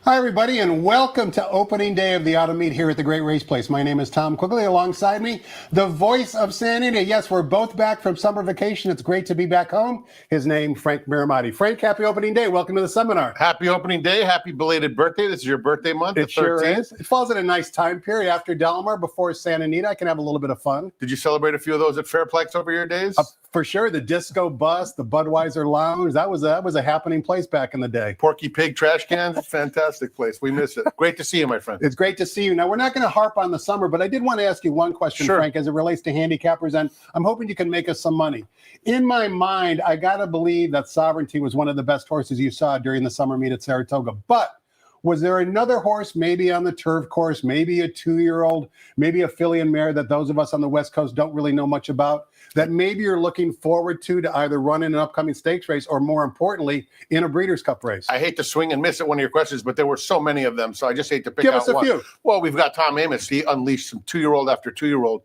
Hi, everybody, and welcome to opening day of the autumn meet here at the Great Race Place. My name is Tom Quigley. Alongside me, the voice of Santa Anita. Yes, we're both back from summer vacation. It's great to be back home. His name, Frank Mirahmadi. Frank, happy opening day. Welcome to the seminar. Happy opening day. Happy belated birthday. This is your birthday month, It the 13th. sure is. It falls in a nice time period after Del Mar, before Santa Anita. I can have a little bit of fun. Did you celebrate a few of those at Fairplex over your days? For sure. The Disco Bus, the Budweiser Lounge. That was a happening place back in the day. Porky Pig trash cans. Fantastic place. We miss it. Great to see you, my friend. It's great to see you. Now, we're not going to harp on the summer, but I did want to ask you one question, Sure. Frank, as it relates to handicappers, and I'm hoping you can make us some money. In my mind, I got to believe that Sovereignty was one of the best horses you saw during the summer meet at Saratoga, but was there another horse, maybe on the turf course, maybe a 2-year-old, maybe a filly and mare that those of us on the West Coast don't really know much about, that maybe you're looking forward to either run in an upcoming stakes race or, more importantly, in a Breeders' Cup race? I hate to swing and miss at one of your questions, but there were so many of them, so I just hate to pick Give out us a one. few. Well, we've got Tom Amos. He unleashed some 2-year-old after 2-year-old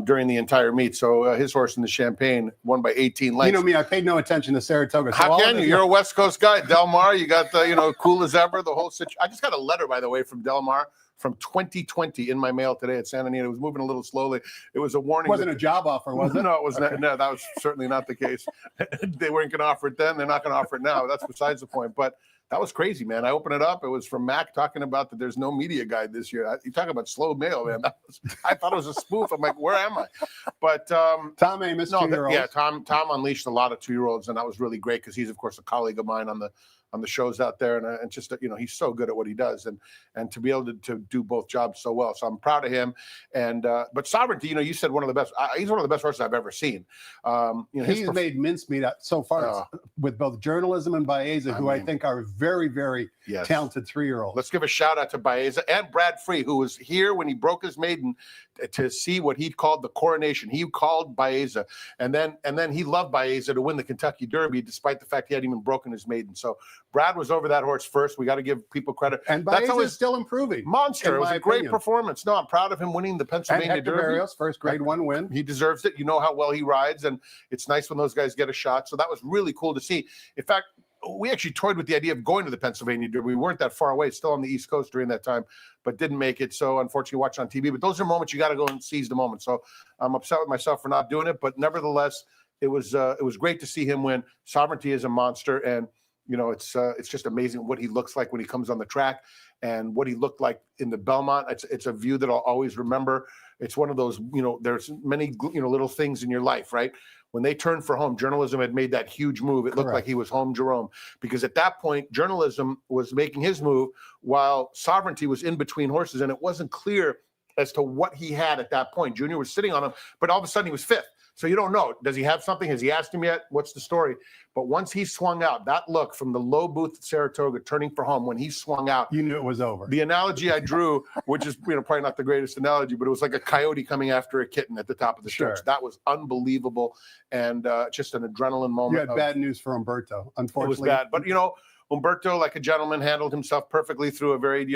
during the entire meet. So his horse in the Champagne won by 18 lengths. You know me, I paid no attention to Saratoga. So How can you? You're a West Coast guy. Del Mar, you got the, cool as ever, the whole situation. I just got a letter, by the way, from Del Mar from 2020 in my mail today at Santa Anita. It was moving a little slowly. It was a warning. It wasn't a job offer, was it? No, it was not. No, that was certainly not the case. They weren't going to offer it then. They're not going to offer it now. That's besides the point. But that was crazy, man. I opened it up. It was from Mac talking about that there's no media guide this year. You talk about slow mail, man. I thought it was a spoof. I'm like, where am I? But Tom Amos, 2-year-olds. yeah, Tom unleashed a lot of 2-year-olds, and that was really great because he's, of course, a colleague of mine on the shows out there, and just he's so good at what he does, and to be able to do both jobs so well. So I'm proud of him. And but Sovereignty, you said one of the best. He's one of the best horses I've ever seen. He's made mincemeat so far with both Journalism and Baeza, who I think are very, very talented 3-year-olds. Let's give a shout out to Baeza and Brad Free, who was here when he broke his maiden to see what he called the coronation. He called Baeza, and then he loved Baeza to win the Kentucky Derby, despite the fact he hadn't even broken his maiden. So Brad was over that horse first. We got to give people credit. And Baeza is still improving. Monster. It was a great performance. No, I'm proud of him winning the Pennsylvania Derby. Barrios, first grade 1 win. He deserves it. You know how well he rides, and it's nice when those guys get a shot. So that was really cool to see. In fact, we actually toyed with the idea of going to the Pennsylvania Derby. We weren't that far away, still on the East Coast during that time, but didn't make it. So unfortunately, watch on TV. But those are moments you got to go and seize the moment. So I'm upset with myself for not doing it, but nevertheless, it was great to see him win. Sovereignty is a monster, and it's just amazing what he looks like when he comes on the track, and what he looked like in the Belmont. It's a view that I'll always remember. It's one of those, there's many, little things in your life, right? When they turned for home, Journalism had made that huge move. It looked like he was home Jerome, because at that point, Journalism was making his move while Sovereignty was in between horses, and it wasn't clear as to what he had at that point. Junior was sitting on him, but all of a sudden he was 5th. So you don't know. Does he have something? Has he asked him yet? What's the story? But once he swung out, that look from the low booth at Saratoga turning for home, when he swung out, you knew it was over. The analogy I drew, which is probably not the greatest analogy, but it was like a coyote coming after a kitten at the top of the stretch. That was unbelievable, and just an adrenaline moment. You had bad news for Umberto, unfortunately. It was bad, but Umberto, like a gentleman, handled himself perfectly through a very,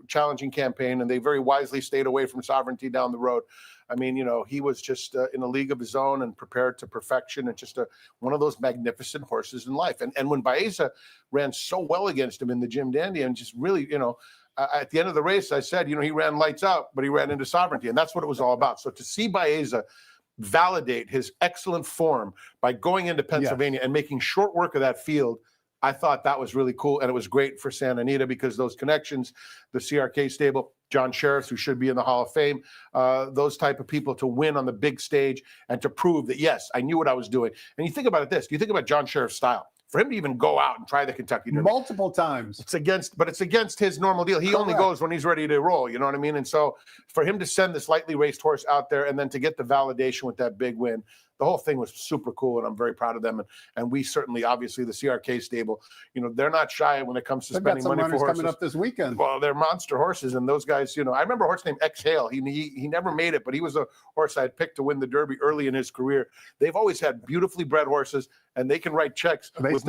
challenging campaign, and they very wisely stayed away from Sovereignty down the road. I mean, he was just in a league of his own and prepared to perfection, and just one of those magnificent horses in life. And when Baeza ran so well against him in the Jim Dandy, and just really, at the end of the race, I said, he ran lights out, but he ran into Sovereignty, and that's what it was all about. So to see Baeza validate his excellent form by going into Pennsylvania and making short work of that field, I thought that was really cool, and it was great for Santa Anita, because those connections, the CRK stable, John Sheriffs, who should be in the Hall of Fame, those type of people to win on the big stage and to prove that, yes, I knew what I was doing. And you think about it you think about John Sheriff's style. For him to even go out and try the Kentucky Derby multiple times, it's against his normal deal. He only goes when he's ready to roll. You know what I mean? And so for him to send this lightly raced horse out there, and then to get the validation with that big win, the whole thing was super cool, and I'm very proud of them. And we certainly, obviously, the CRK stable, they're not shy when it comes to spending money for horses. Coming up this weekend. Well, they're monster horses, and those guys, I remember a horse named Exhale. He never made it, but he was a horse I had picked to win the Derby early in his career. They've always had beautifully bred horses, and they can write checks with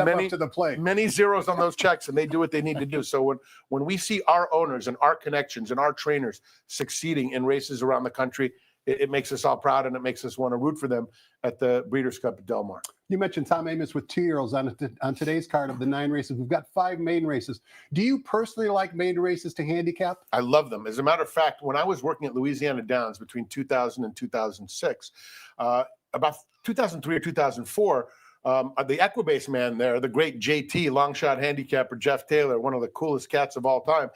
many zeros on those checks, and they do what they need to do. So when we see our owners and our connections and our trainers succeeding in races around the country, it makes us all proud, and it makes us want to root for them at the Breeders' Cup at Del Mar. You mentioned Tom Amoss with 2-year-olds on today's card of the 9 races. We've got 5 maiden races. Do you personally like maiden races to handicap? I love them. As a matter of fact, when I was working at Louisiana Downs between 2000 and 2006, about 2003 or 2004, the Equibase man there, the great JT, long shot handicapper Jeff Taylor, one of the coolest cats of all time.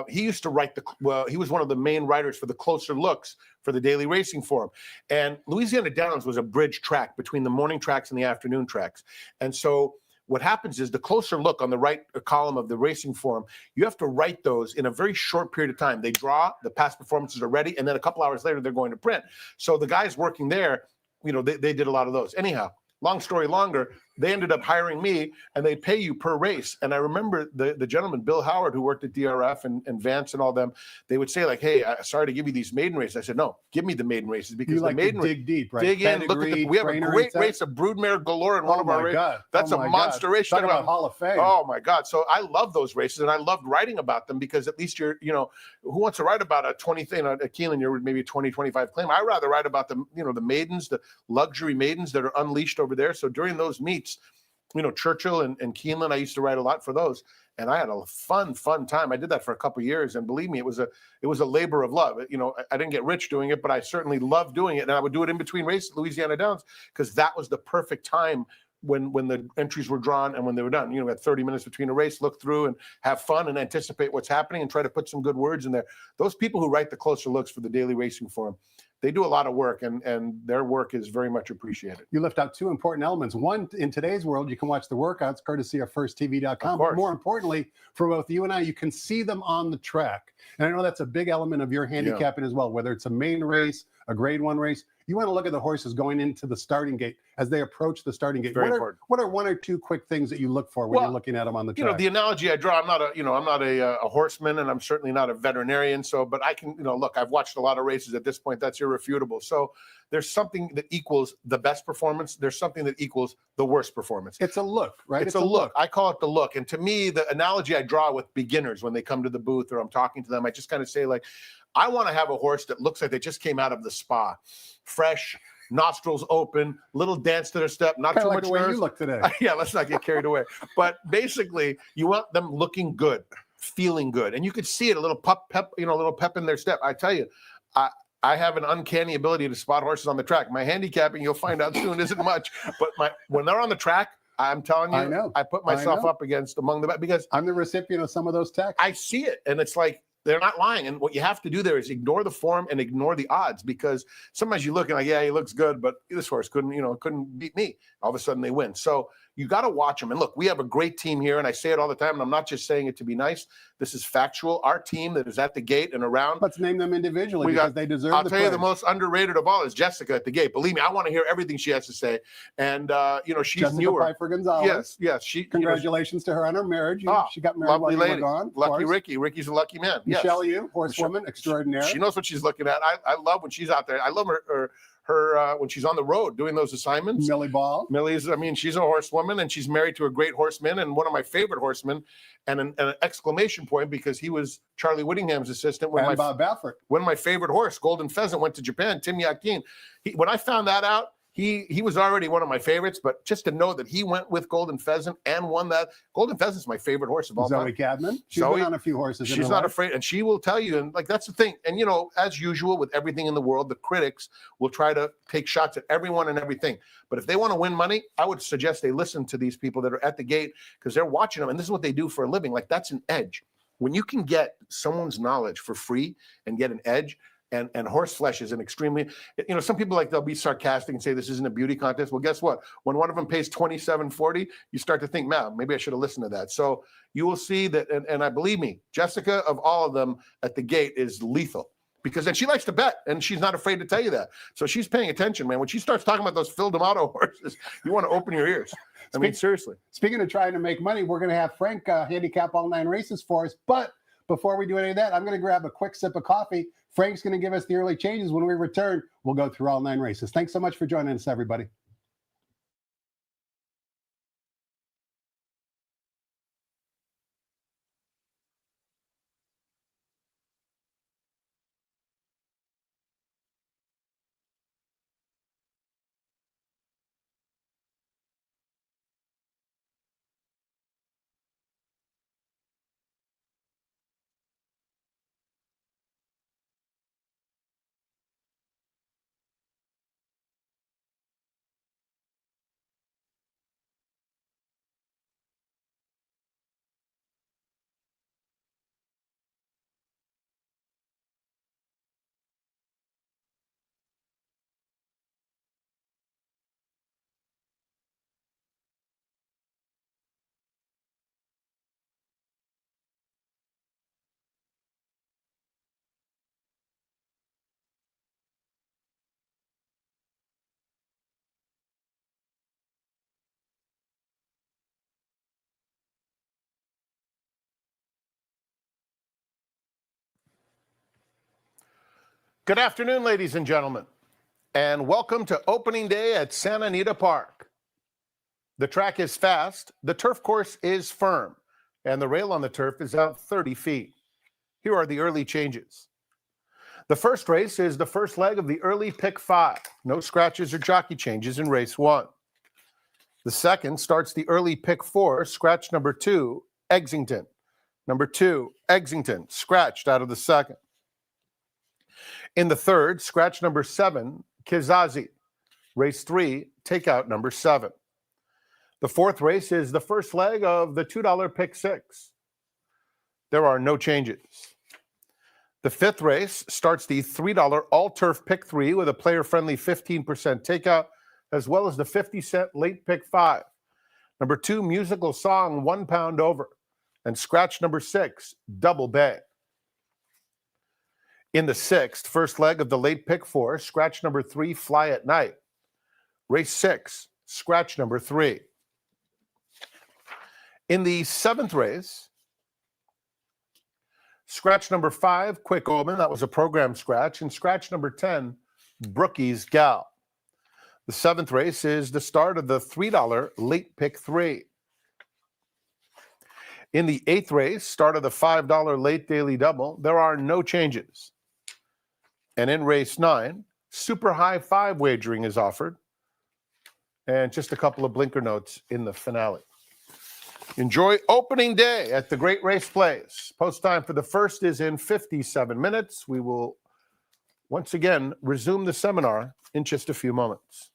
He used to write he was one of the main writers for the Closer Looks for the Daily Racing Forum. And Louisiana Downs was a bridge track between the morning tracks and the afternoon tracks. And so what happens is the Closer Look on the right column of the Racing Forum, you have to write those in a very short period of time. They draw, the past performances are ready, and then a couple hours later, they're going to print. So the guys working there, they did a lot of those. Anyhow, long story longer, they ended up hiring me, and they pay you per race. And I remember the gentleman, Bill Howard, who worked at DRF and Vance and all them, they would say, like, hey, sorry to give you these maiden races. I said, no, give me the maiden races, because the maiden races, dig deep, right? Dig in, look at we have a great race of broodmare galore in one of our races. That's a monster race. Talk about Hall of Fame. Oh my God. So I love those races, and I loved writing about them, because at least who wants to write about a 20 thing, a Keeneland, you're maybe a 20, 25 claim. I'd rather write about the maidens, the luxury maidens that are unleashed over there. So during those meets, Churchill and Keeneland, I used to write a lot for those, and I had a fun time. I did that for a couple of years, and believe me, it was a labor of love. I didn't get rich doing it, but I certainly loved doing it, and I would do it in between races at Louisiana Downs, because that was the perfect time when the entries were drawn and when they were done. We had 30 minutes between a race, look through and have fun and anticipate what's happening and try to put some good words in there. Those people who write the Closer Looks for the Daily Racing Forum, they do a lot of work, and their work is very much appreciated. You left out 2 important elements. One, in today's world, you can watch the workouts courtesy of FirstTV.com. But more importantly, for both you and I, you can see them on the track. And I know that's a big element of your handicapping as well, whether it's a main race, a grade 1 race. You want to look at the horses going into the starting gate as they approach the starting gate. Very important. What are 1 or 2 quick things that you look for when you're looking at them on the track? The analogy I draw, I'm not a horseman, and I'm certainly not a veterinarian. So, but I can, look, I've watched a lot of races at this point. That's irrefutable. So there's something that equals the best performance. There's something that equals the worst performance. It's a look, right? It's a look. I call it the look. And to me, the analogy I draw with beginners when they come to the booth or I'm talking to them, I just kind of say, like, I want to have a horse that looks like they just came out of the spa, fresh, nostrils open, little dance to their step, not too much the way you look today. Yeah, let's not get carried away. But basically, you want them looking good, feeling good, and you could see it, a little pep in their step. I tell you, I have an uncanny ability to spot horses on the track. My handicapping, you'll find out soon, isn't much. But when they're on the track, I'm telling you, I put myself up against among the best, because I'm the recipient of some of those texts. I see it, and it's like, they're not lying. And what you have to do there is ignore the form and ignore the odds, because sometimes you look and like, yeah, he looks good, but this horse couldn't beat me. All of a sudden they win. So you got to watch them. And look, we have a great team here, and I say it all the time, and I'm not just saying it to be nice. This is factual. Our team that is at the gate and around. Let's name them individually, because they deserve I'll tell you, the most underrated of all is Jessica at the gate. Believe me, I want to hear everything she has to say. And she's Jessica newer. Pfeiffer Gonzalez. Yes. Congratulations to her on her marriage. She got married while you were gone. Lucky Ricky. Ricky's a lucky man. Michelle Yu, horsewoman extraordinaire. She knows what she's looking at. I love when she's out there. I love her when she's on the road doing those assignments. Millie Ball. She's a horsewoman, and she's married to a great horseman, and one of my favorite horsemen, and an exclamation point, because he was Charlie Whittingham's assistant when Bob Baffert. When my favorite horse, Golden Pheasant, went to Japan, Tim Yakin. When I found that out, he was already one of my favorites, but just to know that he went with Golden Pheasant and won that. Golden Pheasant's my favorite horse of all time. Zoe Cadman. She's been on a few horses. She's not afraid, and she will tell you. And like, that's the thing. And as usual with everything in the world, the critics will try to take shots at everyone and everything. But if they want to win money, I would suggest they listen to these people that are at the gate, because they're watching them, and this is what they do for a living. Like, that's an edge. When you can get someone's knowledge for free and get an edge. And horse flesh is an extremely, some people, like, they'll be sarcastic and say this isn't a beauty contest. Well, guess what? When one of them pays $27.40, you start to think, man, maybe I should have listened to that. So you will see that, and I believe me, Jessica, of all of them at the gate, is lethal, because then she likes to bet, and she's not afraid to tell you that. So she's paying attention, man. When she starts talking about those Phil D'Amato horses, you want to open your ears. Seriously. Speaking of trying to make money, we're going to have Frank handicap all 9 races for us. But before we do any of that, I'm going to grab a quick sip of coffee. Frank's going to give us the early changes. When we return, we'll go through all 9 races. Thanks so much for joining us, everybody. Good afternoon, ladies and gentlemen, and welcome to opening day at Santa Anita Park. The track is fast, the turf course is firm, and the rail on the turf is out 30 feet. Here are the early changes. The first race is the first leg of the early pick 5. No scratches or jockey changes in race 1. The second starts the early pick 4, scratch number 2, Exington. Number 2, Exington, scratched out of the second. In the third, scratch number 7, Kizazi. Race 3, takeout number 7. The fourth race is the first leg of the $2 pick 6. There are no changes. The fifth race starts the $3 all-turf pick 3 with a player-friendly 15% takeout, as well as the 50-cent late pick 5. Number 2, musical song, 1 pound over. And scratch number 6, Double Bay. In the sixth, first leg of the late pick 4, scratch number 3, Fly at Night. Race 6, scratch number 3. In the seventh race, scratch number 5, Quick Omen, that was a program scratch, and scratch number 10, Brookie's Gal. The seventh race is the start of the $3 late pick 3. In the eighth race, start of the $5 late daily double, there are no changes. And in race 9, super high 5 wagering is offered. And just a couple of blinker notes in the finale. Enjoy opening day at the Great Race Place. Post time for the first is in 57 minutes. We will once again resume the seminar in just a few moments.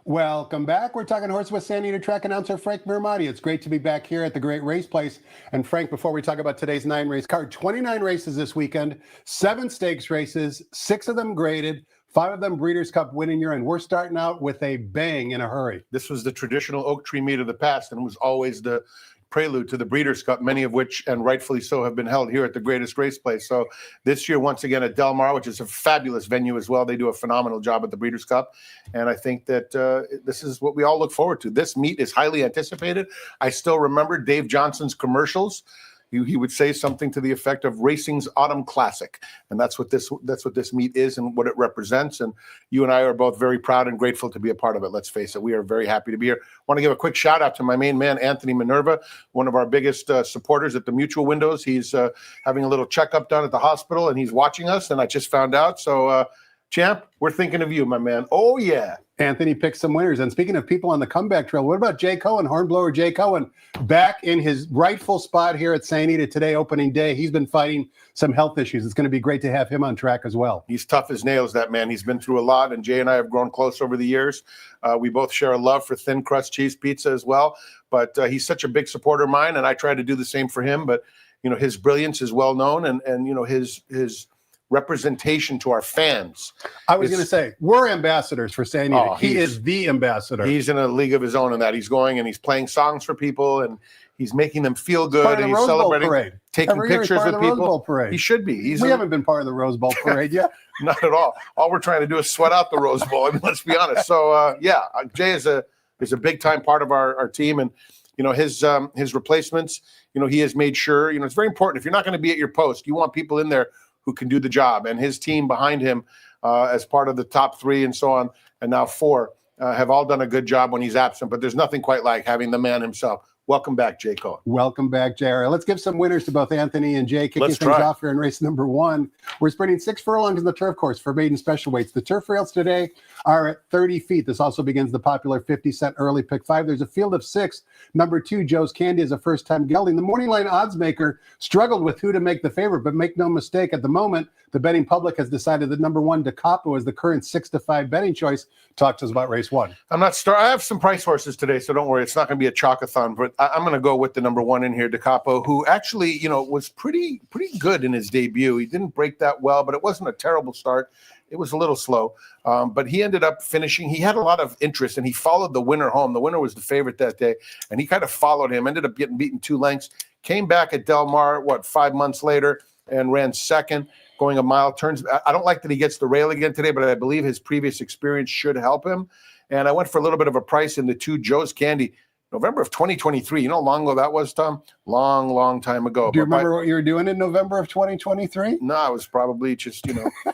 Welcome back. We're talking horse with Santa Anita track announcer Frank Mirahmadi. It's great to be back here at the Great Race Place. And Frank, before we talk about today's 9-race card, 29 races this weekend, 7 stakes races, 6 of them graded, 5 of them Breeders' Cup winning year, and we're starting out with a bang in a hurry. This was the traditional Oak Tree meet of the past, and was always the prelude to the Breeders' Cup, many of which, and rightfully so, have been held here at the greatest race place. So this year, once again, at Del Mar, which is a fabulous venue as well. They do a phenomenal job at the Breeders' Cup. And I think that this is what we all look forward to. This meet is highly anticipated. I still remember Dave Johnson's commercials. He would say something to the effect of racing's autumn classic. And that's what this meet is and what it represents. And you and I are both very proud and grateful to be a part of it. Let's face it. We are very happy to be here. I want to give a quick shout out to my main man, Anthony Minerva, one of our biggest supporters at the Mutual Windows. He's having a little checkup done at the hospital and he's watching us. And I just found out. So, Champ, we're thinking of you, my man. Oh, yeah. Anthony picked some winners. And speaking of people on the comeback trail, what about Jay Cohen, Hornblower Jay Cohen, back in his rightful spot here at Santa Anita today, opening day. He's been fighting some health issues. It's going to be great to have him on track as well. He's tough as nails, that man. He's been through a lot, and Jay and I have grown close over the years. We both share a love for thin crust cheese pizza as well, but he's such a big supporter of mine, and I try to do the same for him. But, you know, his brilliance is well known, and you know, his representation to our fans. I was going to say, we're ambassadors for Santa Anita. He is the ambassador. He's in a league of his own in that. He's going and he's playing songs for people and he's making them feel good. And he's celebrating, taking pictures with people. He should be. We haven't been part of the Rose Bowl parade yet. Not at all. All we're trying to do is sweat out the Rose Bowl. I mean, let's be honest. So, Jay is a big time part of our team. And, you know, his replacements, you know, he has made sure, you know, it's very important. If you're not going to be at your post, you want people in there who can do the job, and his team behind him as part of the top 3 and so on, and now 4 have all done a good job when he's absent. But there's nothing quite like having the man himself. Welcome back, Jay Cohen. Welcome back, JR. Let's give some winners to both Anthony and Jay. Kicking things off here in race number 1. We're sprinting 6 furlongs in the turf course for maiden special weights. The turf rails today are at 30 feet. This also begins the popular 50-cent early pick 5. There's a field of 6. Number 2, Joe's Candy, is a first-time gelding. The morning line odds maker struggled with who to make the favorite, but make no mistake, at the moment, the betting public has decided that number 1, DeCapo, is the current 6-5 betting choice. Talk to us about race 1. I have some price horses today, so don't worry. It's not going to be a chalkathon, but I'm going to go with the number 1 in here, DeCapo, who actually, was pretty good in his debut. He didn't break that well, but it wasn't a terrible start. It was a little slow, but he ended up finishing. He had a lot of interest, and he followed the winner home. The winner was the favorite that day, and he kind of followed him, ended up getting beaten 2 lengths, came back at Del Mar, 5 months later, and ran second, going a mile. Turns. I don't like that he gets the rail again today, but I believe his previous experience should help him. And I went for a little bit of a price in the 2, Joe's Candy, November of 2023. You know how long ago that was, Tom? Long time ago. Do you remember what you were doing in November of 2023? No, I was probably just,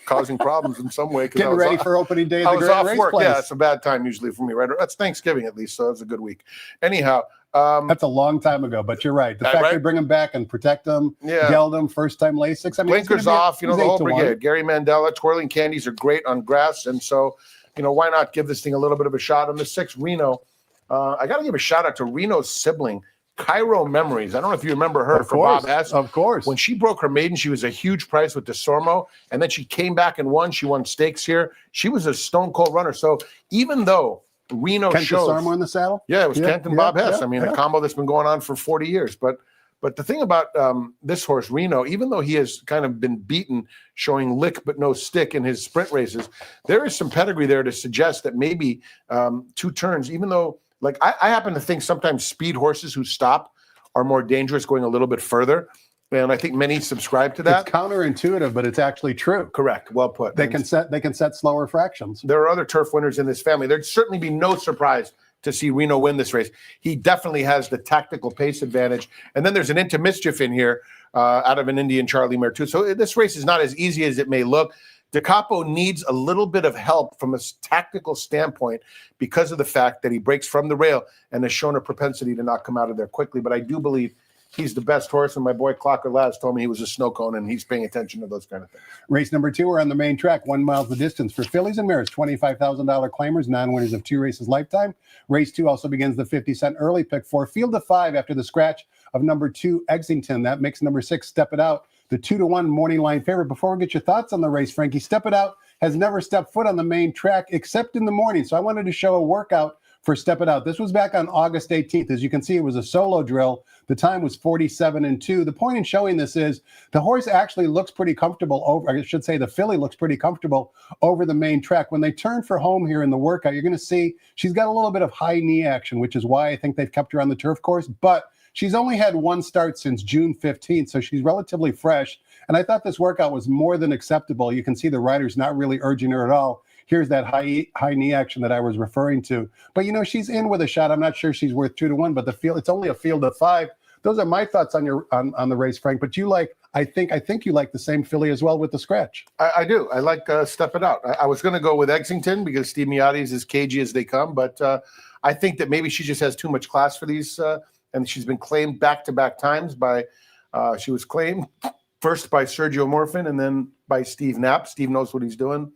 causing problems in some way. Getting ready for opening day at the Great Race Place. Yeah, it's a bad time usually for me, right? That's Thanksgiving at least, so it was a good week. Anyhow. That's a long time ago, but you're right. The fact they bring him back and protect him, geld him, first-time Lasix. I mean, blinkers off, the whole brigade. Gary Mandela, Twirling Candies are great on grass, and so, why not give this thing a little bit of a shot? On the 6, Reno. I got to give a shout out to Reno's sibling, Cairo Memories. I don't know if you remember her from Bob Hess. Of course. When she broke her maiden, she was a huge price with DeSormo, and then she came back and won. She won stakes here. She was a stone-cold runner. So even though Reno shows... DeSormo in the saddle? Yeah, it was Kent and Bob Hess. A combo that's been going on for 40 years. But the thing about this horse, Reno, even though he has kind of been beaten, showing lick but no stick in his sprint races, there is some pedigree there to suggest that maybe 2 turns, even though... I happen to think sometimes speed horses who stop are more dangerous going a little bit further. And I think many subscribe to that. It's counterintuitive, but it's actually true. Correct. Well put. They can set slower fractions. There are other turf winners in this family. There'd certainly be no surprise to see Reno win this race. He definitely has the tactical pace advantage. And then there's an Into Mischief in here out of an Indian Charlie Mare too. So this race is not as easy as it may look. DeCapo needs a little bit of help from a tactical standpoint because of the fact that he breaks from the rail and has shown a propensity to not come out of there quickly. But I do believe he's the best horse, and my boy Clocker Laz told me he was a snow cone, and he's paying attention to those kind of things. Race number 2, we're on the main track, 1 mile the distance for fillies and mares, $25,000 claimers, non-winners of 2 races lifetime. Race 2 also begins the 50-cent early pick 4, field of 5 after the scratch of number 2, Exington. That makes number 6, Step It Out, the 2-1 morning line favorite. Before we get your thoughts on the race, Frankie, Step It Out has never stepped foot on the main track except in the morning. So I wanted to show a workout for Step It Out. This was back on August 18th. As you can see, it was a solo drill. The time was 47-2. The point in showing this is the horse actually looks pretty comfortable over, I should say the filly looks pretty comfortable over the main track. When they turn for home here in the workout, you're going to see she's got a little bit of high knee action, which is why I think they've kept her on the turf course. But she's only had 1 start since June 15th, so she's relatively fresh. And I thought this workout was more than acceptable. You can see the rider's not really urging her at all. Here's that high knee action that I was referring to. But, she's in with a shot. I'm not sure she's worth 2-1, but the field, it's only a field of 5. Those are my thoughts on the race, Frank. But I think you like the same filly as well with the scratch. I do. I like Step It Out. I was going to go with Exington because Steve Miotti is as cagey as they come. But I think that maybe she just has too much class for these. And she's been claimed back-to-back times by she was claimed first by Sergio Morfin and then by Steve Knapp. Steve knows what he's doing.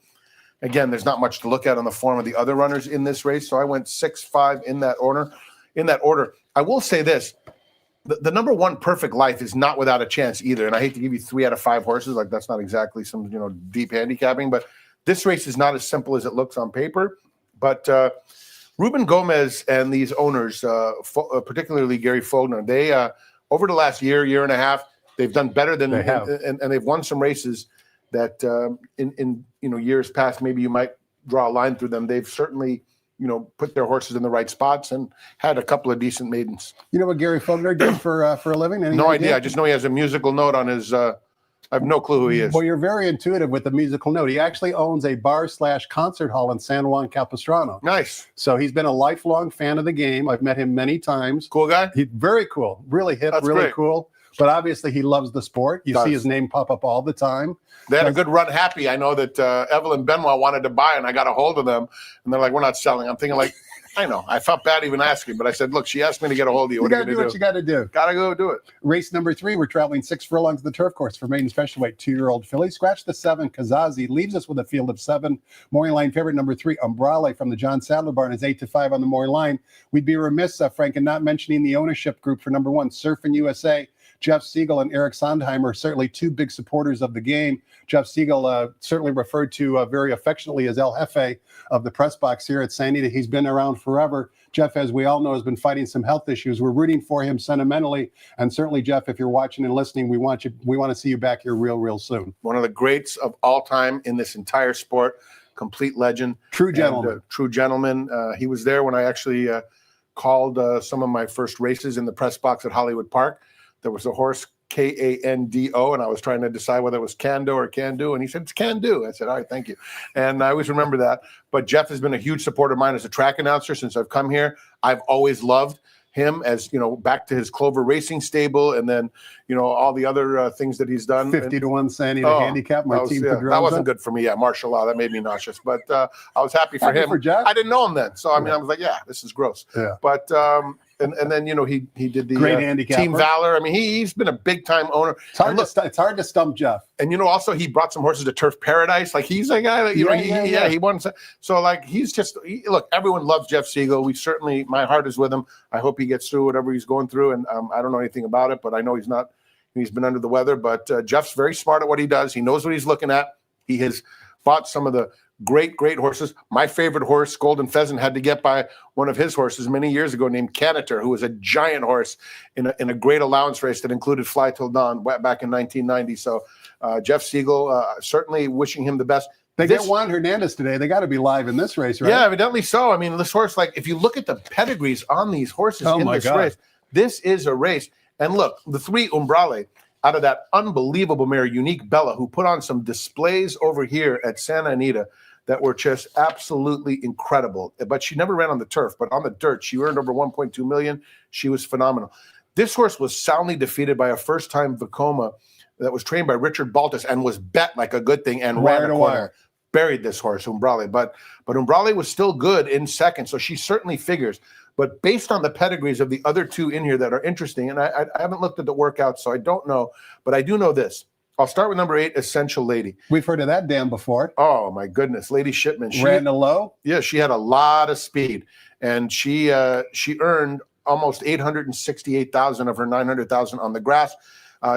Again, there's not much to look at on the form of the other runners in this race, so I went 6-5 in that order. I will say this. The number 1 Perfect Life is not without a chance either, and I hate to give you 3 out of 5 horses. That's not exactly some deep handicapping, but this race is not as simple as it looks on paper. But Ruben Gomez and these owners, particularly Gary Fogner, they over the last year and a half, they've done better than they have, and they've won some races that in years past maybe you might draw a line through them. They've certainly put their horses in the right spots and had a couple of decent maidens. You know what Gary Fogner did for a living? No idea. I just know he has a musical note on his. I have no clue who he is. Well, you're very intuitive with the musical note. He actually owns a bar/concert hall in San Juan Capistrano. Nice. So he's been a lifelong fan of the game. I've met him many times. Cool guy. He's very cool. Really hip. That's really great. Cool. but obviously he loves the sport. You Does. see his name pop up all the time. They had a good run. Happy. I know that Evelyn Benoit wanted to buy, and I got a hold of them, and they're like, "We're not selling." I'm thinking like, I know. I felt bad even asking, but I said, "Look, she asked me to get a hold of you. You What got are to you do going what to you do? got to do. Got to go do it." Race number 3, we're traveling 6 furlongs to the turf course for maiden specialweight 2-year-old filly. Scratch the 7, Kazazi leaves us with a field of 7. Morning line favorite number 3, Umbrale from the John Sadler barn is 8-5 on the morning line. We'd be remiss, Frank, in not mentioning the ownership group for number 1, Surfing USA. Jeff Siegel and Eric Sondheimer, certainly 2 big supporters of the game. Jeff Siegel certainly referred to very affectionately as El Jefe of the press box here at San Anita. He's been around forever. Jeff, as we all know, has been fighting some health issues. We're rooting for him sentimentally. And certainly, Jeff, if you're watching and listening, we want to see you back here real soon. One of the greats of all time in this entire sport, complete legend. True gentleman. True gentleman. He was there when I actually called some of my first races in the press box at Hollywood Park. There was a horse, Kando, and I was trying to decide whether it was Kando or Can-Do, and he said, "It's Can-Do." I said, "All right, thank you." And I always remember that. But Jeff has been a huge supporter of mine as a track announcer since I've come here. I've always loved him, as you know, back to his Clover Racing stable, and then all the other things that he's done. 50-1 San Anita handicap. That wasn't good for me. Yeah, martial law, that made me nauseous. But I was happy for him. For Jeff? I didn't know him then, so I mean, I was like, yeah, this is gross. Yeah. But and then he did the great handicapper. Team Valor. I mean, he's been a big time owner. It's hard to stump Jeff. And also he brought some horses to Turf Paradise. Like he's a guy that he won. So like he's just look. Everyone loves Jeff Siegel. We certainly, my heart is with him. I hope he gets through whatever he's going through. And I don't know anything about it, but I know he's not. He's been under the weather. But Jeff's very smart at what he does. He knows what he's looking at. He has bought some of the great horses. My favorite horse, Golden Pheasant, had to get by one of his horses many years ago named Canitor, who was a giant horse in a great allowance race that included Fly Till Dawn back in 1990. So Jeff Siegel, certainly wishing him the best. They get Juan Hernandez today. They got to be live in this race, right? Yeah, evidently so. I mean, this horse, like, if you look at the pedigrees on these horses in this race, this is a race. And look, the 3 Umbrale, out of that unbelievable mare, Unique Bella, who put on some displays over here at Santa Anita that were just absolutely incredible. But she never ran on the turf, but on the dirt, she earned over $1.2 million. She was phenomenal. This horse was soundly defeated by a first-time Vacoma that was trained by Richard Baltus and was bet like a good thing and ran a corner. Buried this horse, Umbrale. But Umbrale was still good in second, so she certainly figures. But based on the pedigrees of the other 2 in here that are interesting, and I haven't looked at the workout, so I don't know, but I do know this. I'll start with number 8, Essential Lady. We've heard of that dam before. Oh, my goodness. Lady Shipman. She ran the low? Yeah, she had a lot of speed. And she earned almost $868,000 of her $900,000 on the grass.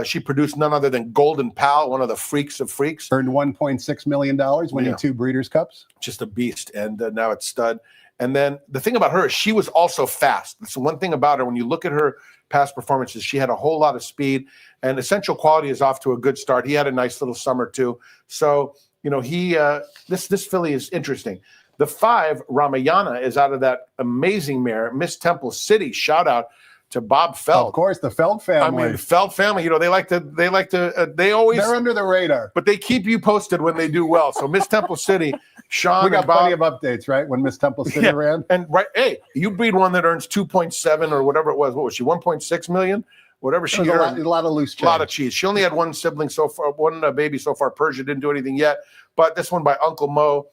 She produced none other than Golden Pal, one of the freaks of freaks. Earned $1.6 million, winning 2 Breeders' Cups. Just a beast. And now it's stud. And then the thing about her is she was also fast. That's one thing about her. When you look at her past performances, she had a whole lot of speed. And Essential Quality is off to a good start. He had a nice little summer too. So, this filly is interesting. The 5, Ramayana, is out of that amazing mare, Miss Temple City. Shout out to Bob Feld. Of course, the Feld family. I mean, Feld family, they always, they're under the radar. but they keep you posted when they do well. So Miss Temple City, Sean we got and Bob, plenty of updates, right? When Miss Temple City ran. And hey, you breed one that earns 2.7 or whatever it was. What was she? 1.6 million? Whatever she earned. A lot of loose change. A lot of cheese. She only had one sibling so far, one baby so far. Persia didn't do anything yet. But this one by Uncle Mo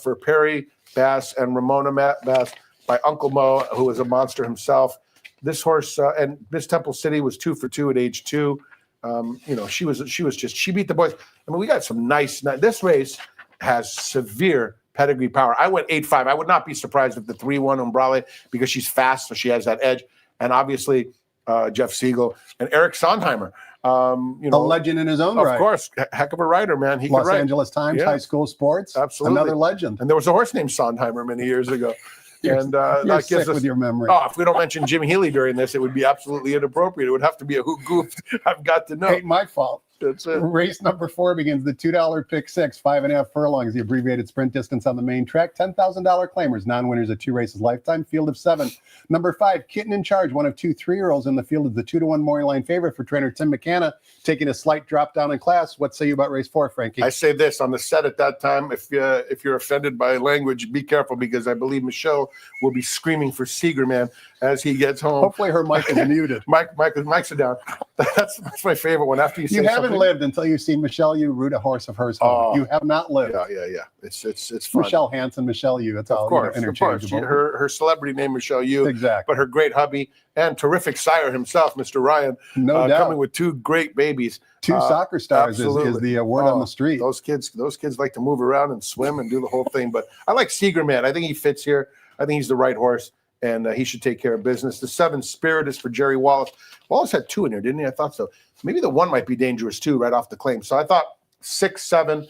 for Perry Bass and Ramona Bass by Uncle Mo, who is a monster himself. This horse and Miss Temple City was 2 for 2 at age 2. She beat the boys. I mean, we got some nice. This race has severe pedigree power. I went 8-5. I would not be surprised if the 3-1 Umbrale, because she's fast, so she has that edge. And obviously, Jeff Siegel and Eric Sondheimer. A legend in his own right. Of course, heck of a writer, man. He Los could write. Angeles Times, High School Sports. Absolutely, another legend. And there was a horse named Sondheimer many years ago. You're that sick gives us, with your memory. Oh, if we don't mention Jim Healy during this, it would be absolutely inappropriate. It would have to be a who goofed. I've got to know. Ain't my fault. That's it. Race number 4 begins the $2 pick 6, 5.5 furlongs, the abbreviated sprint distance on the main track. $10,000 claimers, non-winners at 2 races lifetime. Field of 7. Number 5, Kitten in Charge, one of 2 3-year-olds in the field, is the 2-1 morning line favorite for trainer Tim McKenna, taking a slight drop down in class. What say you about race 4, Frankie? I say this on the set at that time. If you're offended by language, be careful, because I believe Michelle will be screaming for Seeger, man, as he gets home. Hopefully her mic is muted. Mics are down. That's my favorite one. After you say You haven't something, lived until you've seen Michelle Yu root a horse of hers home. You have not lived. Yeah. It's fun. Michelle Hansen, Michelle Yu. That's all. Of course. Interchangeable. Her celebrity name, Michelle Yu. Exactly. But her great hubby and terrific sire himself, Mr. Ryan, No doubt. coming with 2 great babies. 2 soccer stars is the word on the street. Those kids like to move around and swim and do the whole thing. But I like Seeger, man. I think he fits here. I think he's the right horse, and he should take care of business. The 7, Spirit, is for Jerry Wallace. Wallace had 2 in here, didn't he? I thought so. Maybe the 1 might be dangerous too, right off the claim. So I thought 6, 7,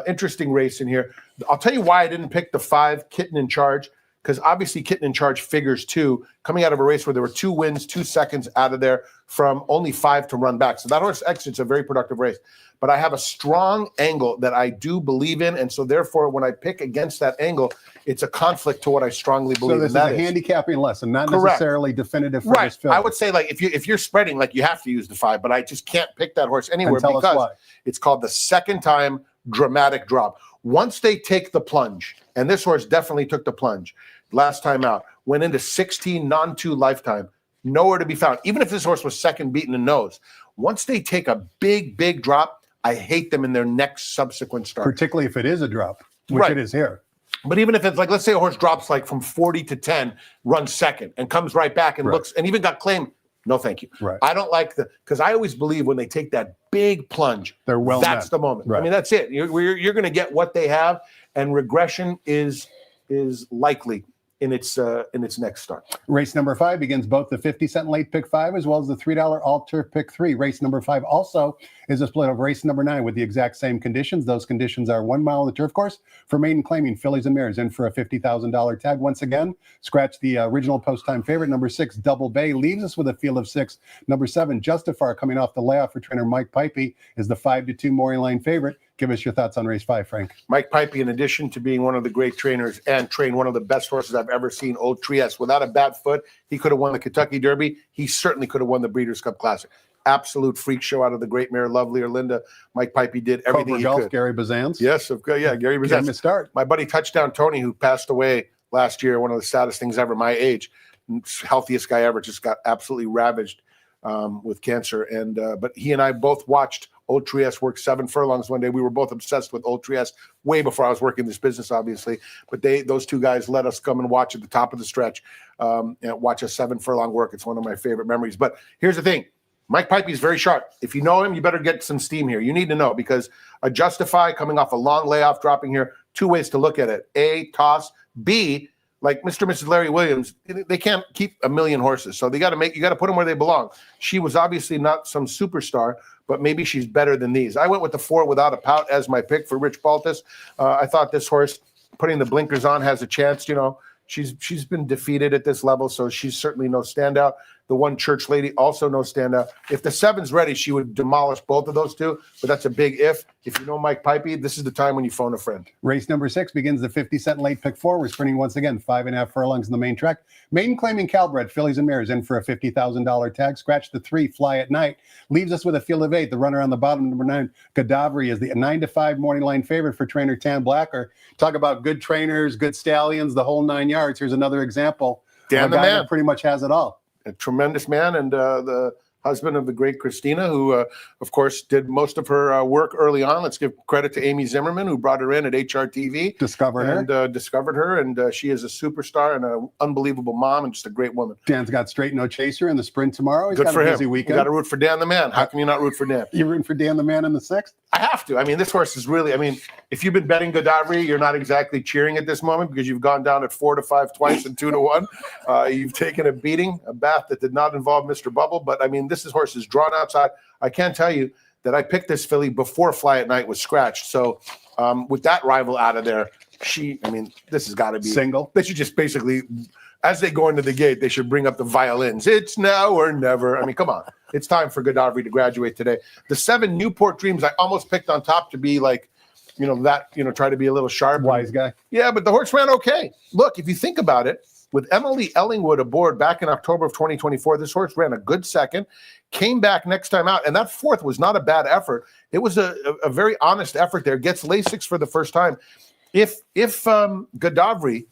interesting race in here. I'll tell you why I didn't pick the 5, Kitten in Charge, because obviously Kitten in Charge figures 2, coming out of a race where there were 2 wins, 2 seconds out of there from only 5 to run back. So that horse exits a very productive race. But I have a strong angle that I do believe in, and so therefore when I pick against that angle, it's a conflict to what I strongly believe. So this is a handicapping lesson, not necessarily definitive for this film. I would say, like, if you're spreading, like, you have to use the 5, but I just can't pick that horse anywhere because it's called the second time dramatic drop. Once they take the plunge, and this horse definitely took the plunge last time out, went into 16 non-2 lifetime, nowhere to be found. Even if this horse was second beaten and nose, once they take a big drop, I hate them in their next subsequent start. Particularly if it is a drop, which it is here. But even if it's like, let's say a horse drops like from 40 to 10, runs second, and comes right back and looks, and even got claimed, no thank you. I don't like because I always believe when they take that big plunge, that's the moment. I mean, that's it. You're going to get what they have, and regression is likely in its next start. Race number 5 begins both the 50-cent late pick 5 as well as the $3 altar pick 3. Race number 5 also is a split of race number 9 with the exact same conditions. Those conditions are 1 mile on the turf course for maiden claiming fillies and mares in for a $50,000 tag. Once again, scratch the original post-time favorite. Number 6, Double Bay, leaves us with a field of 6. Number 7, Justifar, coming off the layoff for trainer Mike Pipey, is the 5-2 morning line favorite. Give us your thoughts on race 5, Frank. Mike Pipey, in addition to being one of the great trainers and trained one of the best horses I've ever seen, Old Trieste, without a bad foot, he could have won the Kentucky Derby. He certainly could have won the Breeders' Cup Classic. Absolute freak show out of the great mare, Lovely Erlinda. Mike Pipey did everything he could. Gary Bazans. Yes, Gary Bazans. Give him a start. My buddy Touchdown Tony, who passed away last year, one of the saddest things ever, my age, healthiest guy ever, just got absolutely ravaged with cancer. And but he and I both watched Old Trieste work 7 furlongs one day. We were both obsessed with Old Trieste way before I was working this business, obviously. But those 2 guys let us come and watch at the top of the stretch, and watch a 7 furlong work. It's one of my favorite memories. But here's the thing. Mike Pipey is very sharp. If you know him, you better get some steam here. You need to know, because a Justify coming off a long layoff, dropping here, 2 ways to look at it. A, toss. B, like Mr. and Mrs. Larry Williams, they can't keep a million horses. So you got to put them where they belong. She was obviously not some superstar, but maybe she's better than these. I went with the 4 Without a Pout as my pick for Rich Baltus. I thought this horse, putting the blinkers on, has a chance. You know, she's been defeated at this level, so she's certainly no standout. The 1 Church Lady, also no standout. If the 7's ready, she would demolish both of those 2, but that's a big if. If you know Mike Pipey, this is the time when you phone a friend. Race number 6 begins the 50-cent late pick 4. We're sprinting once again 5.5 furlongs in the main track. Maiden claiming Calbred, fillies and mares in for a $50,000 tag. Scratch the 3, Fly at Night. Leaves us with a field of 8. The runner on the bottom, number 9, Gaddafi, is the 9-5 morning line favorite for trainer Tan Blacker. Talk about good trainers, good stallions, the whole 9 yards. Here's another example. Dan the man. Pretty much has it all. A tremendous man, and the husband of the great Christina, who, of course, did most of her work early on. Let's give credit to Amy Zimmerman, who brought her in at HRTV. Discovered her. And she is a superstar and an unbelievable mom and just a great woman. Dan's got Straight No Chaser in the sprint tomorrow. He's Good got for a busy him. weekend. You got to root for Dan the man. How can you not root for Dan? You rooting for Dan the man in the 6th? I have to. I mean, this horse is really, if you've been betting Gaddafi, you're not exactly cheering at this moment because you've gone down at 4-5 twice and 2-1. You've taken a beating, a bath that did not involve Mr. Bubble. But this horse is drawn outside. I can't tell you that I picked this filly before Fly at Night was scratched. So with that rival out of there, this has got to be single. That you just basically as they go into the gate, they should bring up the violins. It's now or never. I mean, come on. It's time for Godavari to graduate today. The 7 Newport Dreams, I almost picked on top to be like, try to be a little sharp. Wise guy. Yeah, but the horse ran okay. Look, if you think about it, with Emily Ellingwood aboard back in October of 2024, this horse ran a good second, came back next time out, and that 4th was not a bad effort. It was a very honest effort there. Gets Lasix for the first time. If Godavari,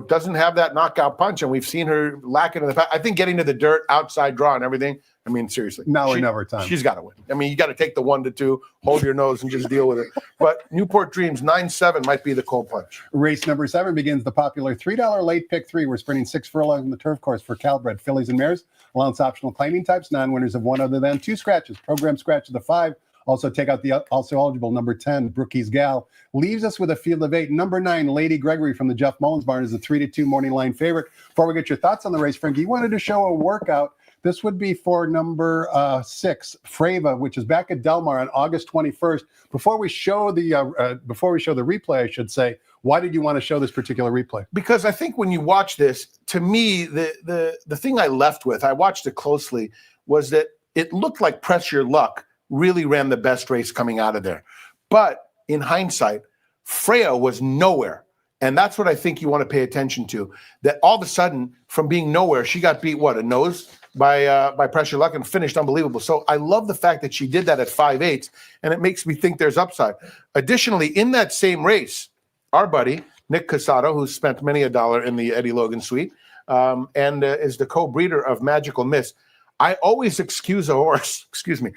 doesn't have that knockout punch, and we've seen her lack it in the past, I think getting to the dirt, outside draw and everything, I mean, seriously. Now or never time. She's got to win. I mean, you got to take the 1-2, hold your nose, and just deal with it. But Newport Dreams, 9-7 might be the cold punch. Race number 7 begins the popular $3 late pick 3. We're sprinting 6 furlongs on the turf course for Calbred fillies and mares. Allowance optional claiming types, non-winners of 1 other than 2 scratches. Program scratch of the 5. Also take out the also eligible number 10, Brookie's Gal. Leaves us with a field of 8. Number 9, Lady Gregory from the Jeff Mullins barn is a 3-2 morning line favorite. Before we get your thoughts on the race, Frankie, you wanted to show a workout. This would be for number 6, Freva, which is back at Del Mar on August 21st. Before we show the replay, I should say, why did you want to show this particular replay? Because I think when you watch this, to me, the thing I left with, I watched it closely, was that it looked like Press Your Luck really ran the best race coming out of there. But in hindsight, Freya was nowhere. And that's what I think you want to pay attention to. That all of a sudden, from being nowhere, she got beat, a nose? By Press Your Luck and finished unbelievable. So I love the fact that she did that at 5/8, and it makes me think there's upside. Additionally, in that same race, our buddy, Nick Casado, who's spent many a dollar in the Eddie Logan suite, and is the co-breeder of Magical Miss. I always excuse a horse, excuse me.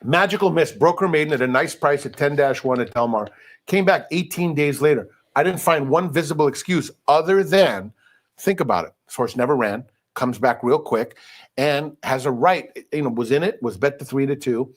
Magical Miss broke her maiden at a nice price at 10-1 at Del Mar. Came back 18 days later. I didn't find one visible excuse other than, think about it, this horse never ran, comes back real quick, and has a right, was in it, was bet the 3-2,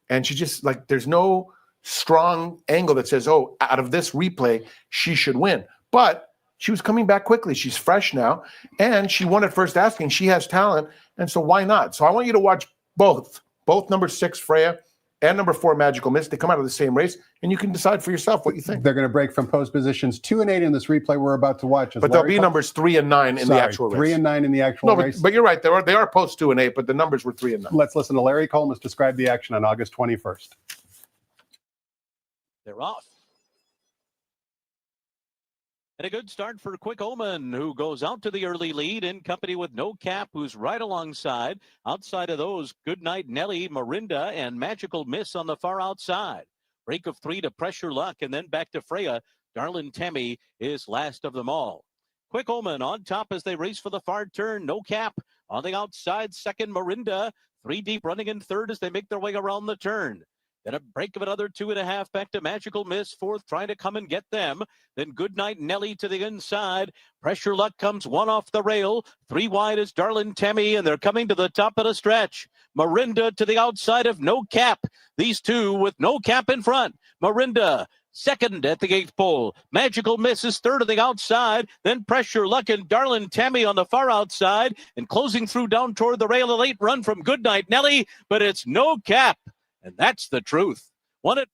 and she just, there's no strong angle that says, out of this replay, she should win. But she was coming back quickly. She's fresh now, and she won at first asking. She has talent, and so why not? So I want you to watch both number 6, Freya, and number 4, Magical Miss. They come out of the same race, and you can decide for yourself what you think. They're going to break from post positions 2 and 8 in this replay we're about to watch. But there'll be numbers 3 and 9 in the actual race. 3 and 9 in the actual race. But you're right. They are post 2 and 8, but the numbers were 3 and 9. Let's listen to Larry Colmus describe the action on August 21st. They're off. And a good start for Quick Omen, who goes out to the early lead in company with No Cap, who's right alongside. Outside of those, Goodnight Nelly, Marinda, and Magical Miss on the far outside. Break of 3 to Press Your Luck, and then back to Freya. Darlin Temmie is last of them all. Quick Omen on top as they race for the far turn. No Cap on the outside, second Marinda. 3 deep running in third as they make their way around the turn. Then a break of another 2.5 back to Magical Miss. Fourth trying to come and get them. Then Goodnight Nelly to the inside. Press Your Luck comes 1 off the rail. 3 wide is Darlin Temmie, and they're coming to the top of the stretch. Marinda to the outside of No Cap. These two with No Cap in front. Marinda second at the 8th pole. Magical Miss is third to the outside. Then Press Your Luck and Darlin Temmie on the far outside. And closing through down toward the rail, a late run from Goodnight Nelly. But it's No Cap. And that's the truth. What?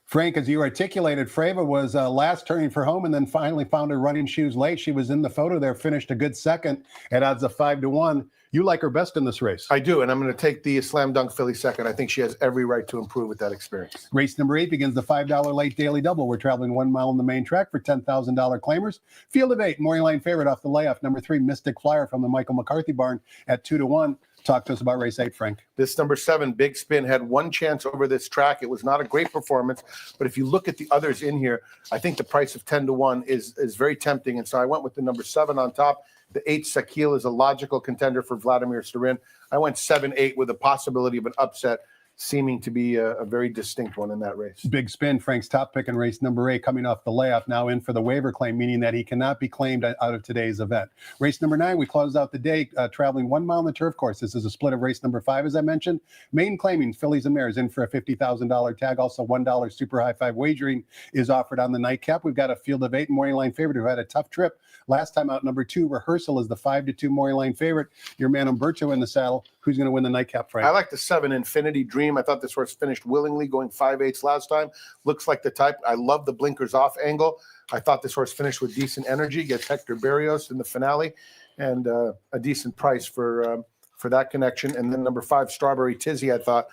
Frank, as you articulated, Freva was last turning for home and then finally found her running shoes late. She was in the photo there, finished a good second at odds of 5-1. You like her best in this race. I do, and I'm going to take the Slam Dunk filly second. I think she has every right to improve with that experience. Race number 8 begins the $5 late daily double. We're traveling 1 mile on the main track for $10,000 claimers. Field of 8, morning line favorite off the layoff. Number 3, Mystic Flyer from the Michael McCarthy barn at 2-1. Talk to us about race 8, Frank. This number 7, Big Spin, had 1 chance over this track. It was not a great performance, but if you look at the others in here, I think the price of 10-1 is very tempting, and so I went with the number 7 on top. The 8, Sakil, is a logical contender for Vladimir Starin. I went 7-8 with a possibility of an upset, seeming to be a very distinct one in that race. Big Spin, Frank's top pick in race number 8, coming off the layoff, now in for the waiver claim, meaning that he cannot be claimed out of today's event. Race number 9, we closed out the day traveling 1 mile on the turf course. This is a split of race number 5, as I mentioned. Main claiming fillies and mares in for a $50,000 tag. Also $1 super high 5 wagering is offered on the nightcap. We've got a field of 8 morning line favorite who had a tough trip last time out. Number 2, Rehearsal, is the 5-2 morning line favorite. Your man Umberto in the saddle. who's going to win the nightcap, Frank? I like the 7 Infinity Dream. I thought this horse finished willingly, going 5/8 last time. Looks like the type. I love the blinkers off angle. I thought this horse finished with decent energy, gets Hector Barrios in the finale, and a decent price for that connection. And then number 5, Strawberry Tizzy, I thought,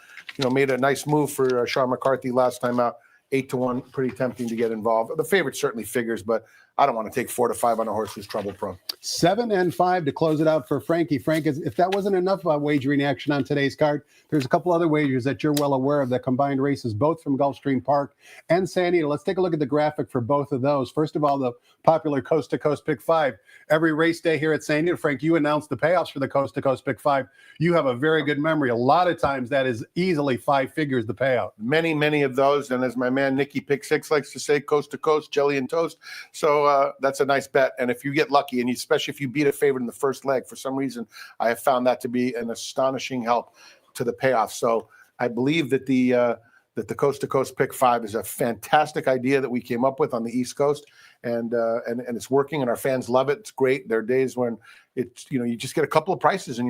made a nice move for Sean McCarthy last time out. 8-1, pretty tempting to get involved. The favorite certainly figures, but I don't want to take 4 to 5 on a horse who's trouble prone. 7 and 5 to close it out for Frankie. Frank, if that wasn't enough wagering action on today's card, there's a couple other wagers that you're well aware of that combined races, both from Gulfstream Park and San Diego. Let's take a look at the graphic for both of those. First of all, the popular Coast to Coast Pick 5. Every race day here at San Diego, Frank, you announced the payoffs for the Coast to Coast Pick 5. You have a very good memory. A lot of times that is easily 5 figures the payout. Many, many of those. And as my man Nicky Pick 6 likes to say, coast to coast, jelly and toast. So that's a nice bet. And if you get lucky, and especially if you beat a favorite in the first leg, for some reason, I have found that to be an astonishing help to the payoff. So I believe that the Coast to Coast Pick 5 is a fantastic idea that we came up with on the East Coast, and it's working, and our fans love it. It's great. There are days when it's you just get a couple of prices, and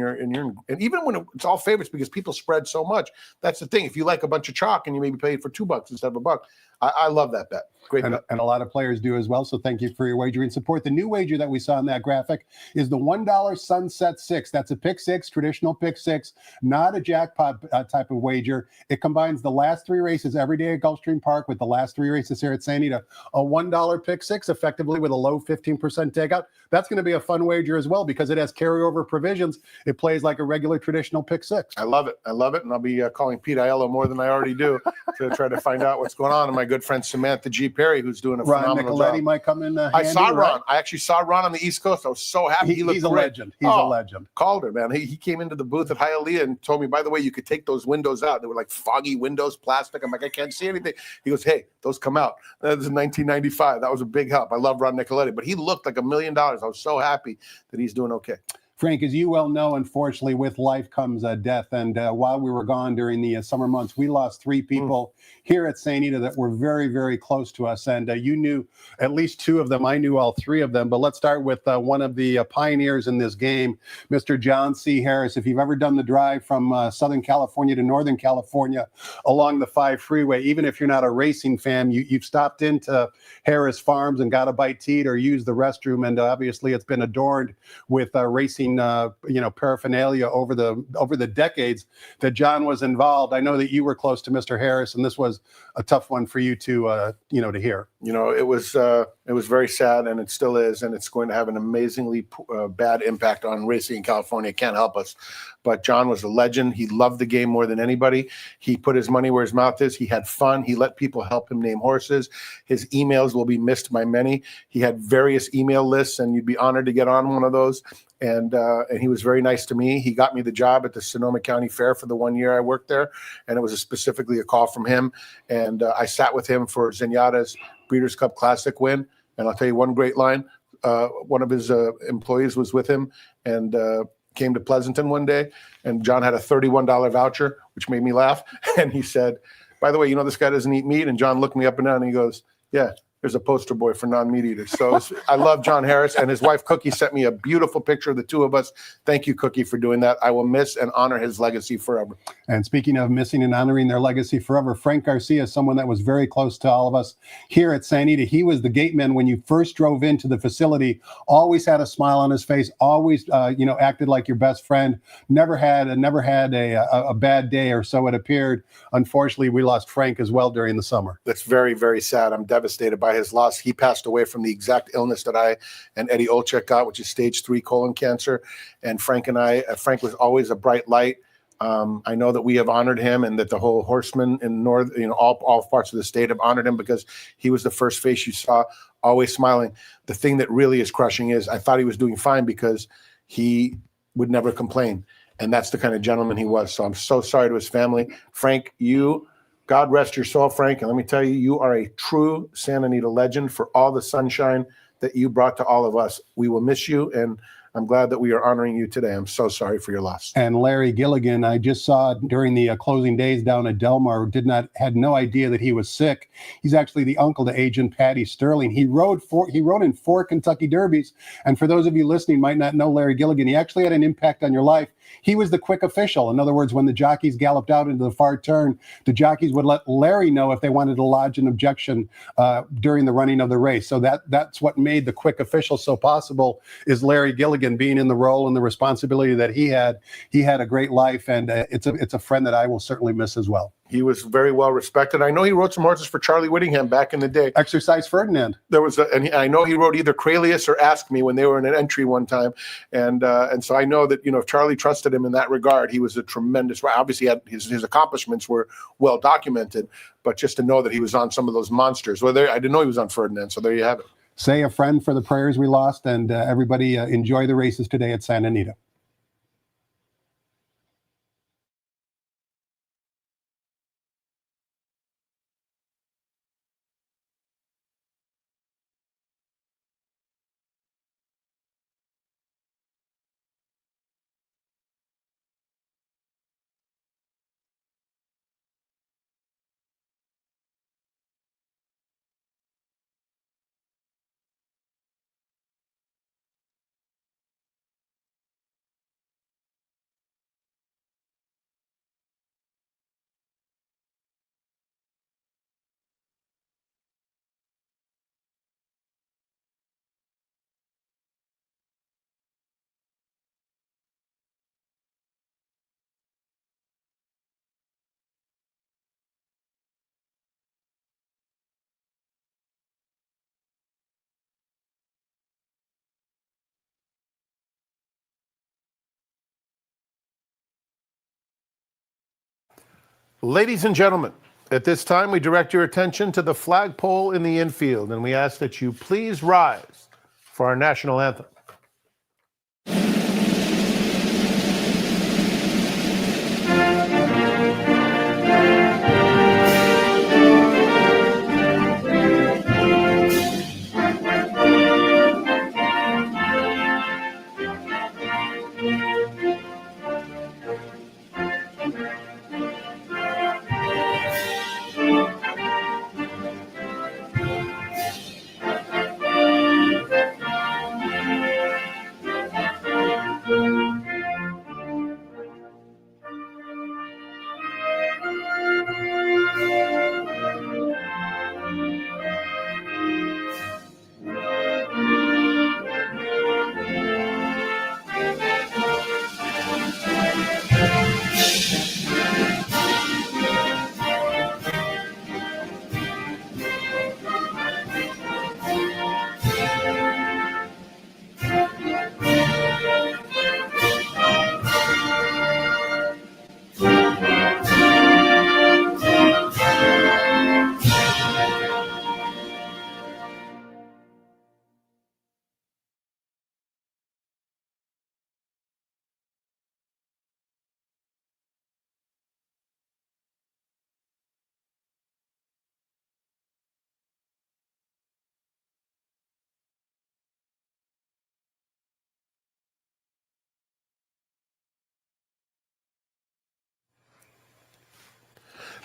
even when it's all favorites, because people spread so much. That's the thing. If you like a bunch of chalk and you maybe pay it for $2 instead of $1, I love that bet. Great bet. And a lot of players do as well. So thank you for your wagering support. The new wager that we saw in that graphic is the $1 Sunset 6. That's a pick 6, traditional pick 6, not a jackpot type of wager. It combines the last 3 races every day at Gulfstream Park with the last 3 races here at San Diego. A $1 pick 6, effectively with a low 15% takeout. That's going to be a fun wager as well because it has carryover provisions. It plays like a regular traditional pick 6. I love it. And I'll be calling Pete Aiello more than I already do to try to find out what's going on. And my good friend Samantha G. Perry, who's doing a phenomenal Nicoletti job. might come in handy, I saw Ron. right? I actually saw Ron on the East Coast. I was so happy. He looked he's a great. legend. He's a legend. Called her, man. He came into the booth at Hialeah and told me, by the way, you could take those windows out. They were like foggy windows, plastic. I'm like, I can't see anything. He goes, hey, those come out. That was in 1995. That was a big help. I love Ron Nicoletti, but he looked like $1 million. I was so happy that he's doing okay. Frank, as you well know, unfortunately, with life comes death. And while we were gone during the summer months, we lost 3 people here at St. Ida that were very, very close to us. And you knew at least 2 of them. I knew all 3 of them. But let's start with one of the pioneers in this game, Mr. John C. Harris. If you've ever done the drive from Southern California to Northern California along the 5 freeway, even if you're not a racing fan, you've stopped into Harris Farms and got a bite to eat or used the restroom. And obviously, it's been adorned with racing paraphernalia over the decades that John was involved. I know that you were close to Mr. Harris, and this was a tough one for you to hear. It was very sad, and it still is, and it's going to have an amazingly bad impact on racing in California. It can't help us. But John was a legend. He loved the game more than anybody. He put his money where his mouth is. He had fun. He let people help him name horses. His emails will be missed by many. He had various email lists, and you'd be honored to get on one of those. And he was very nice to me. He got me the job at the Sonoma County Fair for the 1 year I worked there, and it was specifically a call from him. And I sat with him for Zenyatta's Breeders' Cup Classic win. And I'll tell you one great line. One of his employees was with him and came to Pleasanton one day, and John had a $31 voucher, which made me laugh. And he said, by the way, this guy doesn't eat meat? And John looked me up and down, and he goes, yeah. There's a poster boy for non-meat eaters. So I love John Harris, and his wife Cookie sent me a beautiful picture of the 2 of us. Thank you, Cookie, for doing that. I will miss and honor his legacy forever. And speaking of missing and honoring their legacy forever, Frank Garcia is someone that was very close to all of us here at San Ida. He was the gateman when you first drove into the facility, always had a smile on his face, always acted like your best friend, never had a bad day, or so it appeared. Unfortunately, we lost Frank as well during the summer. That's very, very sad. I'm devastated by his loss. He passed away from the exact illness that I and Eddie Olczyk got, which is stage 3 colon cancer. And Frank was always a bright light. I know that we have honored him, and that the whole horsemen in North, all parts of the state have honored him, because he was the first face you saw, always smiling. The thing that really is crushing is I thought he was doing fine because he would never complain. And that's the kind of gentleman he was. So I'm so sorry to his family. Frank, God rest your soul, Frank. And let me tell you, you are a true Santa Anita legend for all the sunshine that you brought to all of us. We will miss you, and I'm glad that we are honoring you today. I'm so sorry for your loss. And Larry Gilligan, I just saw during the closing days down at Delmar, had no idea that he was sick. He's actually the uncle to agent Patty Sterling. He rode in 4 Kentucky Derbies. And for those of you listening might not know Larry Gilligan, he actually had an impact on your life. He was the quick official. In other words, when the jockeys galloped out into the far turn, the jockeys would let Larry know if they wanted to lodge an objection during the running of the race. So that's what made the quick official so possible, is Larry Gilligan being in the role and the responsibility that he had. He had a great life, and it's a friend that I will certainly miss as well. He was very well respected. I know he wrote some horses for Charlie Whittingham back in the day. Exercise Ferdinand. There was, and I know he wrote either Cralius or Ask Me when they were in an entry one time, and so I know that if Charlie trusted him in that regard, he was a tremendous. Obviously, his accomplishments were well documented, but just to know that he was on some of those monsters. Well, I didn't know he was on Ferdinand, so there you have it. Say a friend for the prayers we lost, and everybody enjoy the races today at Santa Anita. Ladies and gentlemen, at this time, we direct your attention to the flagpole in the infield, and we ask that you please rise for our national anthem.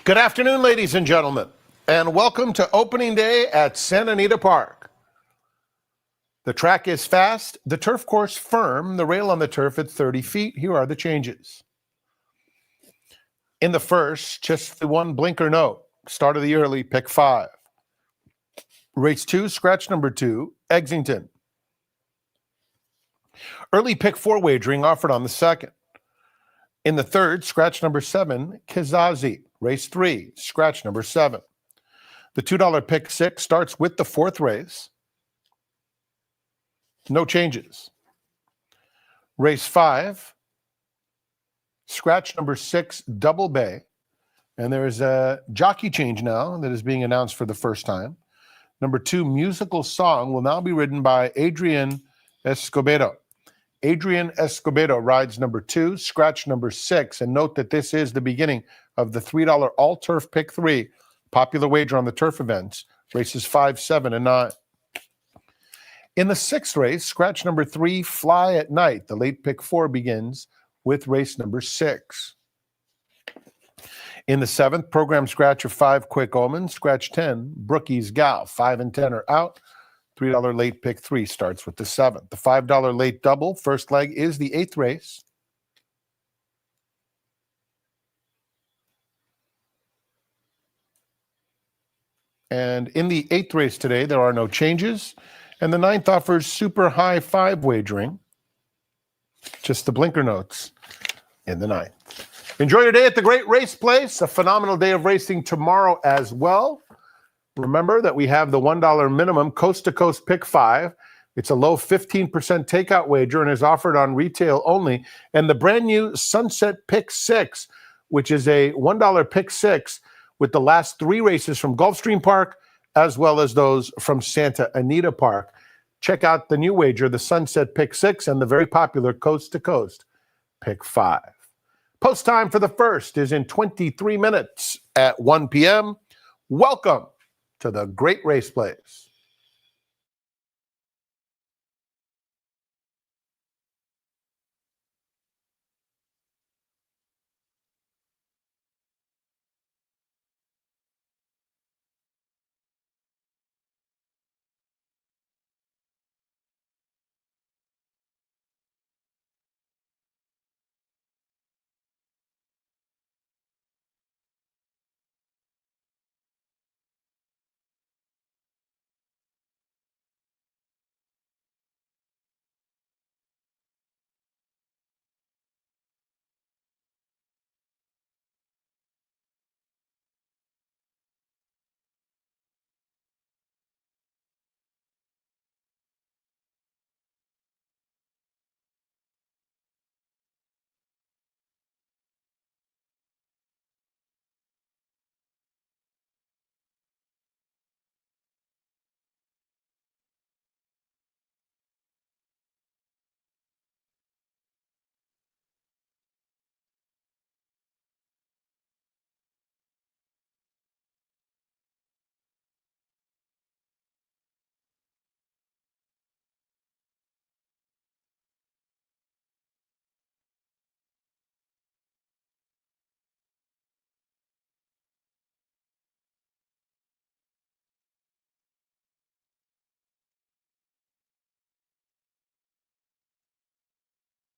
Good afternoon, ladies and gentlemen, and welcome to opening day at Santa Anita Park. The track is fast, the turf course firm, the rail on the turf at 30 feet. Here are the changes. In the first, just the one blinker note. Start of the early, pick 5. Race 2, scratch number 2, Exington. Early pick 4 wagering offered on the second. In the third, scratch number 7, Kizazi. Race 3, scratch number 7. The $2 pick 6 starts with the fourth race. No changes. Race 5, scratch number 6, Double Bay. And there is a jockey change now that is being announced for the first time. Number 2, Musical Song, will now be ridden by Adrian Escobedo. Adrian Escobedo rides number 2, scratch number 6. And note that this is the beginning of the $3 all-turf pick 3, popular wager on the turf events, races 5, 7, and 9. In the sixth race, scratch number 3, Fly at Night. The late pick 4 begins with race number 6. In the seventh, program scratch of 5, Quick Omen, scratch 10, Brookie's Gal. 5 and 10 are out. $3 late pick 3 starts with the 7th. The $5 late double, first leg, is the 8th race. And in the 8th race today, there are no changes. And the 9th offers super high 5 wagering. Just the blinker notes in the 9th. Enjoy your day at the Great Race Place. A phenomenal day of racing tomorrow as well. Remember that we have the $1 minimum coast-to-coast pick 5. It's a low 15% takeout wager and is offered on retail only. And the brand new Sunset Pick 6, which is a $1 pick 6 with the last 3 races from Gulfstream Park, as well as those from Santa Anita Park. Check out the new wager, the Sunset Pick 6, and the very popular Coast to Coast Pick 5. Post time for the first is in 23 minutes at 1 p.m. Welcome to the Great Race Place.